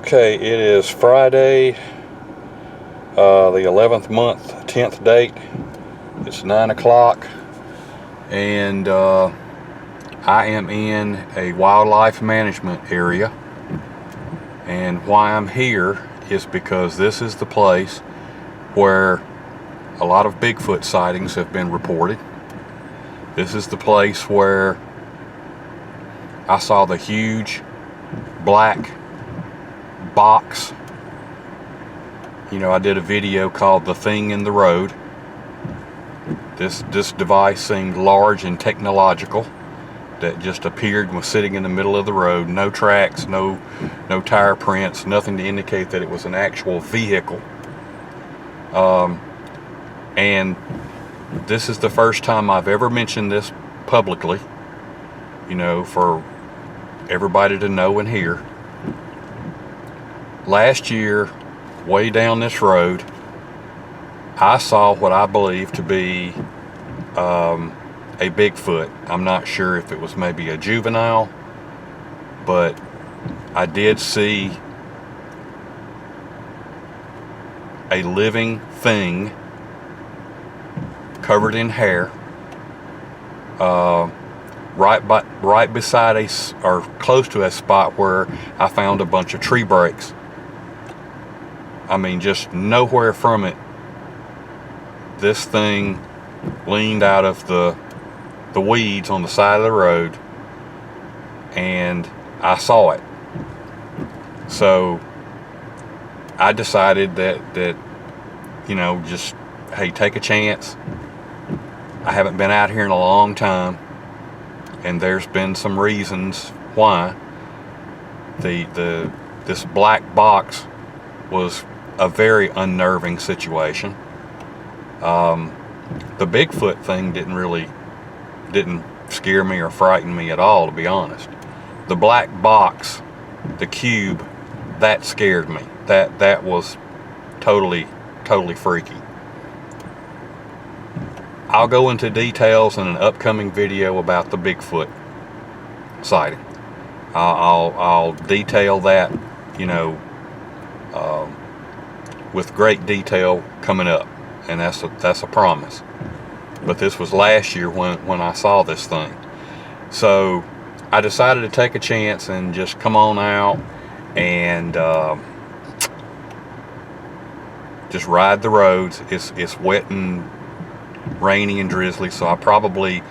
Okay, it is Friday, the 11th month, 10th date. It's 9 o'clock, and I am in a wildlife management area. And why I'm here is because this is the place where a lot of Bigfoot sightings have been reported. This is the place where I saw the huge black box. You know, I did a video called "The Thing in the Road." This device seemed large and technological, that just appeared and was sitting in the middle of the road. No tracks, no tire prints, nothing to indicate that it was an actual vehicle. And this is the first time I've ever mentioned this publicly, you know, for everybody to know and hear. Last year, way down this road, I saw what I believe to be a Bigfoot. I'm not sure if it was maybe a juvenile, but I did see a living thing covered in hair, right beside or close to a spot where I found a bunch of tree breaks. I mean, just nowhere from it, this thing leaned out of the weeds on the side of the road, and I saw it. So I decided that you know, just, hey, take a chance. I haven't been out here in a long time, and there's been some reasons why. This black box was a very unnerving situation. The Bigfoot thing didn't scare me or frighten me at all, to be honest. The black box, the cube, that scared me. That was totally freaky. I'll go into details in an upcoming video about the Bigfoot sighting. I'll detail that, you know, with great detail coming up, and that's a promise. But this was last year when I saw this thing. So I decided to take a chance and just come on out and just ride the roads. It's wet and rainy and drizzly, so I probably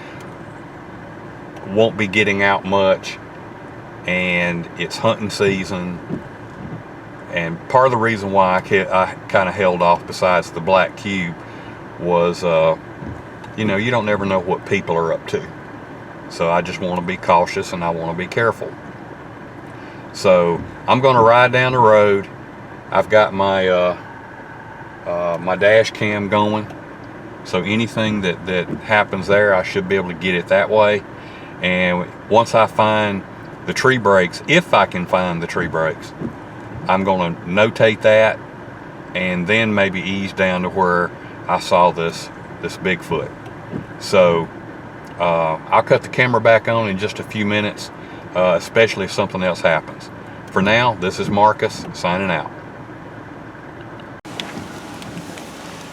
won't be getting out much, and it's hunting season. And part of the reason why I kind of held off, besides the black cube, was you know, you don't never know what people are up to. So I just want to be cautious, and I want to be careful. So I'm going to ride down the road. I've got my my dash cam going, so anything that happens there, I should be able to get it that way. And once I find the tree breaks, if I can find the tree breaks, I'm going to notate that, and then maybe ease down to where I saw this Bigfoot. So I'll cut the camera back on in just a few minutes, especially if something else happens. For now, this is Marcus signing out.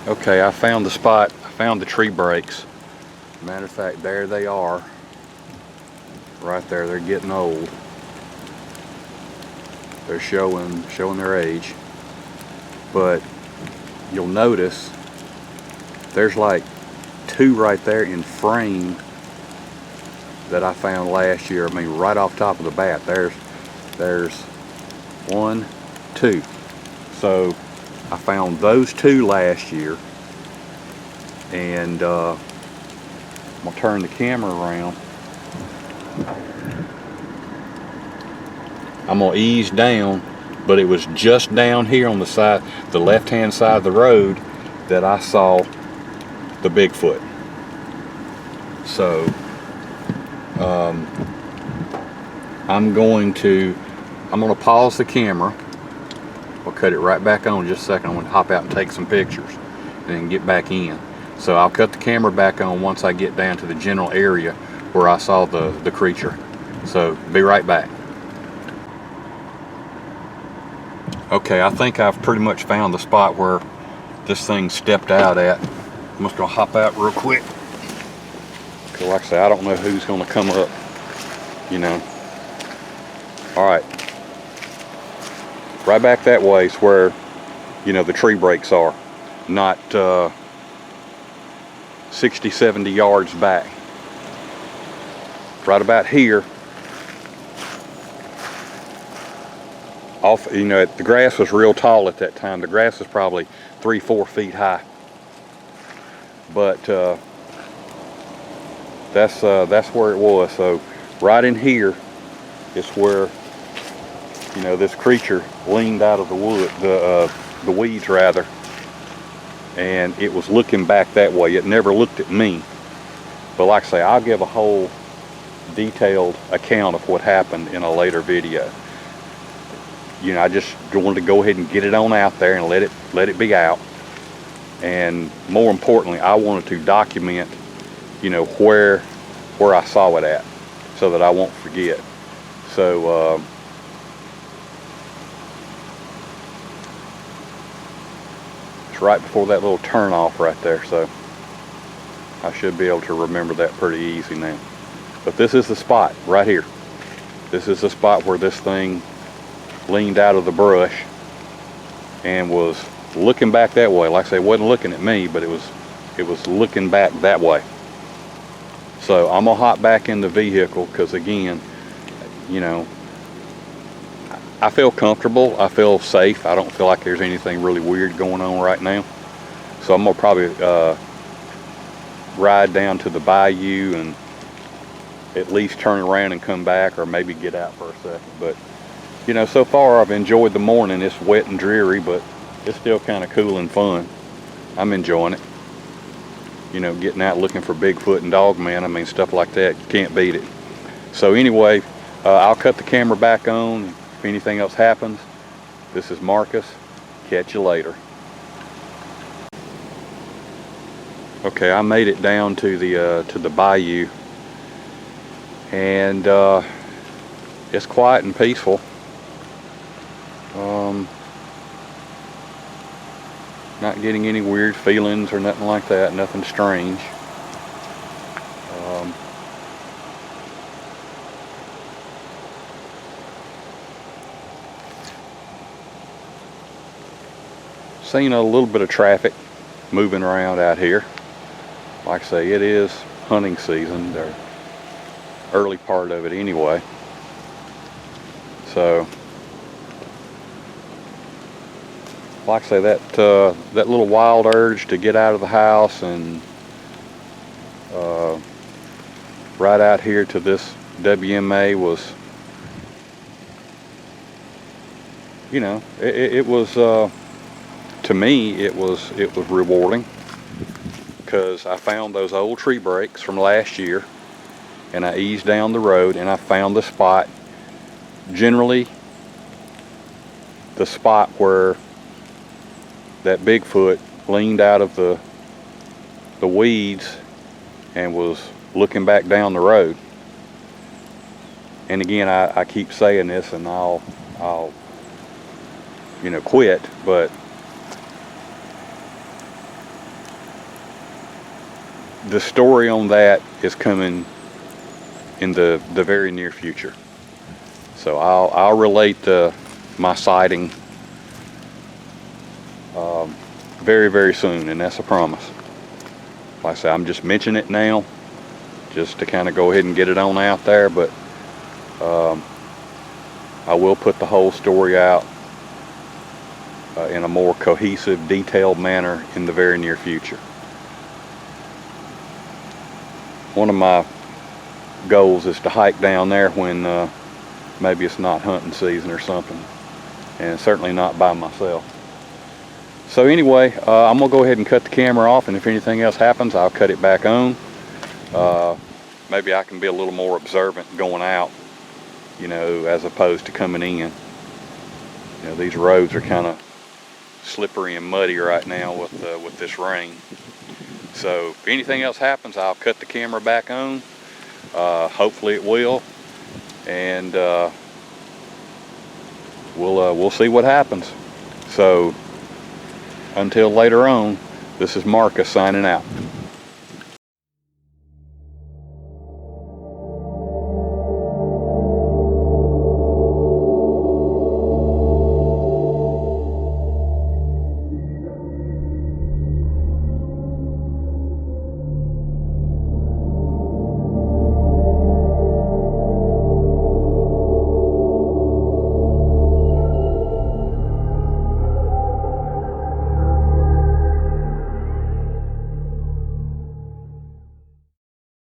Okay, I found the spot. I found the tree breaks. Matter of fact, there they are. Right there, they're getting old. They're showing their age. But you'll notice there's like two right there in frame that I found last year. I mean, right off top of the bat, there's 1, 2. So I found those two last year, and I'm gonna turn the camera around. I'm gonna ease down, but it was just down here on the side, the left-hand side of the road, that I saw the Bigfoot. So I'm gonna pause the camera. I'll cut it right back on in just a second. I'm gonna hop out and take some pictures and then get back in. So I'll cut the camera back on once I get down to the general area where I saw the creature. So be right back. Okay, I think I've pretty much found the spot where this thing stepped out at. I'm just gonna hop out real quick. Cause like I say, I don't know who's gonna come up, you know. All right, right back that way is where, you know, the tree breaks are, not 60, 70 yards back. Right about here, off, you know, the grass was real tall at that time. The grass was probably 3-4 feet high. But that's where it was. So right in here is where, you know, this creature leaned out of the wood, the weeds rather, and it was looking back that way. It never looked at me. But like I say, I'll give a whole detailed account of what happened in a later video. You know, I just wanted to go ahead and get it on out there and let it be out. And more importantly, I wanted to document, you know, where I saw it at, so that I won't forget. So it's right before that little turn off right there, so I should be able to remember that pretty easy now. But this is the spot right here. This is the spot where this thing leaned out of the brush and was looking back that way. Like I say, it wasn't looking at me, but it was looking back that way. So I'm gonna hop back in the vehicle, because again, you know, I feel comfortable, I feel safe. I don't feel like there's anything really weird going on right now. So I'm gonna probably ride down to the bayou and at least turn around and come back, or maybe get out for a second. But you know, so far I've enjoyed the morning. It's wet and dreary, but it's still kind of cool and fun. I'm enjoying it. You know, getting out looking for Bigfoot and Dogman, I mean, stuff like that, you can't beat it. So anyway, I'll cut the camera back on. If anything else happens, this is Marcus. Catch you later. Okay, I made it down to the bayou, and it's quiet and peaceful. Not getting any weird feelings or nothing like that, nothing strange. Seen a little bit of traffic moving around out here. Like I say, it is hunting season, the early part of it anyway. So like I say, that little wild urge to get out of the house and right out here to this WMA was, you know, it was to me it was rewarding, because I found those old tree breaks from last year, and I eased down the road and I found the spot, generally the spot where that Bigfoot leaned out of the weeds and was looking back down the road. And again, I keep saying this, and I'll you know, quit, but the story on that is coming in the very near future. So I'll relate my sighting very, very soon, and that's a promise. Like I say, I'm just mentioning it now just to kind of go ahead and get it on out there, but I will put the whole story out in a more cohesive, detailed manner in the very near future. One of my goals is to hike down there when maybe it's not hunting season or something, and certainly not by myself. So anyway, I'm gonna go ahead and cut the camera off, and if anything else happens, I'll cut it back on. Maybe I can be a little more observant going out, you know, as opposed to coming in. You know, these roads are kind of slippery and muddy right now with this rain. So if anything else happens, I'll cut the camera back on. Hopefully it will, and we'll see what happens. So until later on, this is Marcus signing out.